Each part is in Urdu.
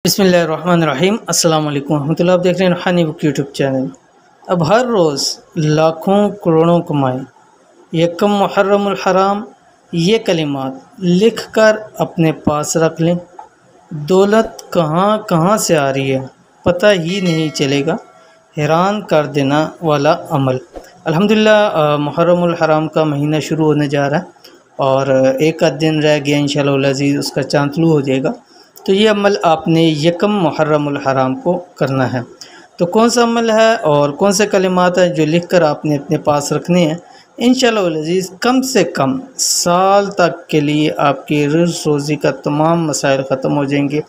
بسم اللہ الرحمن الرحیم۔ السلام علیکم ورحمۃ اللہ۔ آپ دیکھ رہے ہیں روحانی بک یوٹیوب چینل۔ اب ہر روز لاکھوں کروڑوں کمائیں، یکم محرم الحرام، یہ کلمات لکھ کر اپنے پاس رکھ لیں۔ دولت کہاں کہاں سے آ رہی ہے پتہ ہی نہیں چلے گا، حیران کر دینا والا عمل۔ الحمدللہ محرم الحرام کا مہینہ شروع ہونے جا رہا ہے اور ایک آدھ دن رہ گیا انشاءاللہ العزیز، اس کا چاند طلوع ہو جائے گا۔ تو یہ عمل آپ نے یکم محرم الحرام کو کرنا ہے۔ تو کون سا عمل ہے اور کون سے کلمات ہیں جو لکھ کر آپ نے اپنے پاس رکھنے ہیں؟ انشاءاللہ العزیز کم سے کم سال تک کے لیے آپ کی رزق روزی کا تمام مسائل ختم ہو جائیں گے،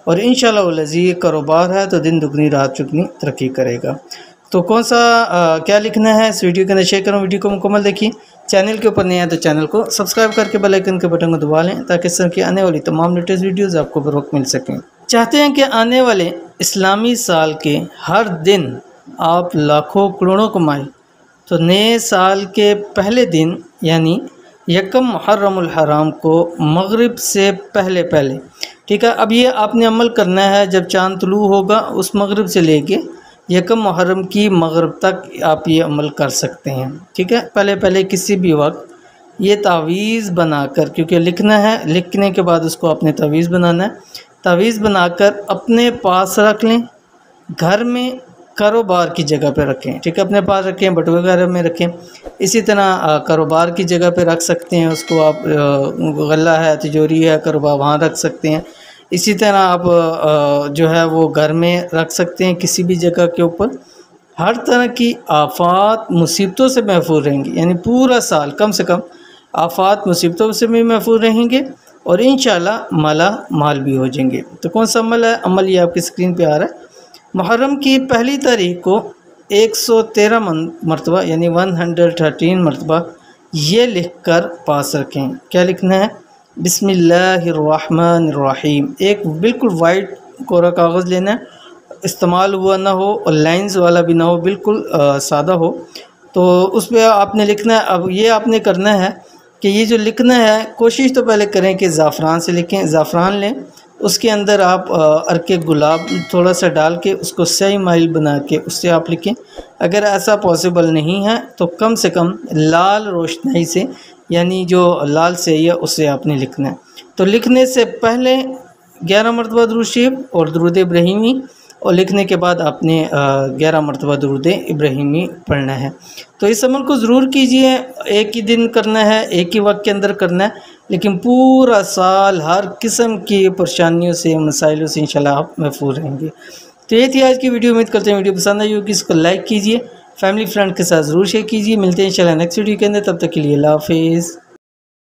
اور انشاءاللہ العزیز کاروبار ہے تو دن دگنی رات چگنی ترقی کرے گا۔ تو کون سا کیا لکھنا ہے اس ویڈیو کے اندر شیئر کروں۔ ویڈیو کو مکمل دیکھیں۔ چینل کے اوپر نئے ہیں تو چینل کو سبسکرائب کر کے بیل آئیکن کے بٹن کو دبا لیں تاکہ اس طرح کی آنے والی تمام لیٹسٹ ویڈیوز آپ کو بروقت مل سکیں۔ چاہتے ہیں کہ آنے والے اسلامی سال کے ہر دن آپ لاکھوں کروڑوں کمائیں، تو نئے سال کے پہلے دن یعنی یکم محرم الحرام کو مغرب سے پہلے ٹھیک ہے۔ اب یہ آپ نے عمل کرنا ہے جب چاند طلوع ہوگا، اس مغرب سے لے کے یکم محرم کی مغرب تک آپ یہ عمل کر سکتے ہیں، ٹھیک ہے۔ پہلے کسی بھی وقت یہ تعویذ بنا کر، کیونکہ لکھنا ہے، لکھنے کے بعد اس کو آپ نے تعویذ بنانا ہے، تعویذ بنا کر اپنے پاس رکھ لیں، گھر میں کاروبار کی جگہ پہ رکھیں، ٹھیک ہے، اپنے پاس رکھیں، بٹوے وغیرہ میں رکھیں۔ اسی طرح کاروبار کی جگہ پہ رکھ سکتے ہیں اس کو آپ، غلہ ہے، تجوری ہے، کاروبار وہاں رکھ سکتے ہیں۔ اسی طرح آپ جو ہے وہ گھر میں رکھ سکتے ہیں کسی بھی جگہ کے اوپر۔ ہر طرح کی آفات مصیبتوں سے محفوظ رہیں گے، یعنی پورا سال کم سے کم آفات مصیبتوں سے بھی محفوظ رہیں گے اور انشاءاللہ مالا مال بھی ہو جائیں گے۔ تو کون سا عمل ہے؟ عمل یہ آپ کی اسکرین پہ آ رہا ہے۔ محرم کی پہلی تاریخ کو 113 مرتبہ یعنی 113 مرتبہ یہ لکھ کر پاس رکھیں۔ کیا لکھنا ہے؟ بسم اللہ الرحمن الرحیم۔ ایک بالکل وائٹ کوڑا کاغذ لینا ہے، استعمال ہوا نہ ہو اور لائنز والا بھی نہ ہو، بالکل سادہ ہو، تو اس پہ آپ نے لکھنا ہے۔ اب یہ آپ نے کرنا ہے کہ یہ جو لکھنا ہے، کوشش تو پہلے کریں کہ زعفران سے لکھیں۔ زعفران لیں، اس کے اندر آپ عرق گلاب تھوڑا سا ڈال کے اس کو سیاہی مائل بنا کے اس سے آپ لکھیں۔ اگر ایسا پاسبل نہیں ہے تو کم سے کم لال روشنائی سے، یعنی جو لال سیاہی ہے اس سے آپ نے لکھنا ہے۔ تو لکھنے سے پہلے 11 مرتبہ درود شریف اور درود ابراہیمی، اور لکھنے کے بعد آپ نے 11 مرتبہ درود ابراہیمی پڑھنا ہے۔ تو اس عمل کو ضرور کیجئے، ایک ہی دن کرنا ہے، ایک ہی وقت کے اندر کرنا ہے، لیکن پورا سال ہر قسم کی پریشانیوں سے، مسائلوں سے انشاءاللہ آپ محفوظ رہیں گے۔ تو یہ تھی آج کی ویڈیو۔ امید کرتے ہیں ویڈیو پسند آئی ہوگی، اس کو لائک کیجئے، فیملی فرینڈ کے ساتھ ضرور شیئر کیجئے۔ ملتے ہیں انشاءاللہ نیکسٹ ویڈیو کے اندر، تب تک کے لیے اللہ حافظ۔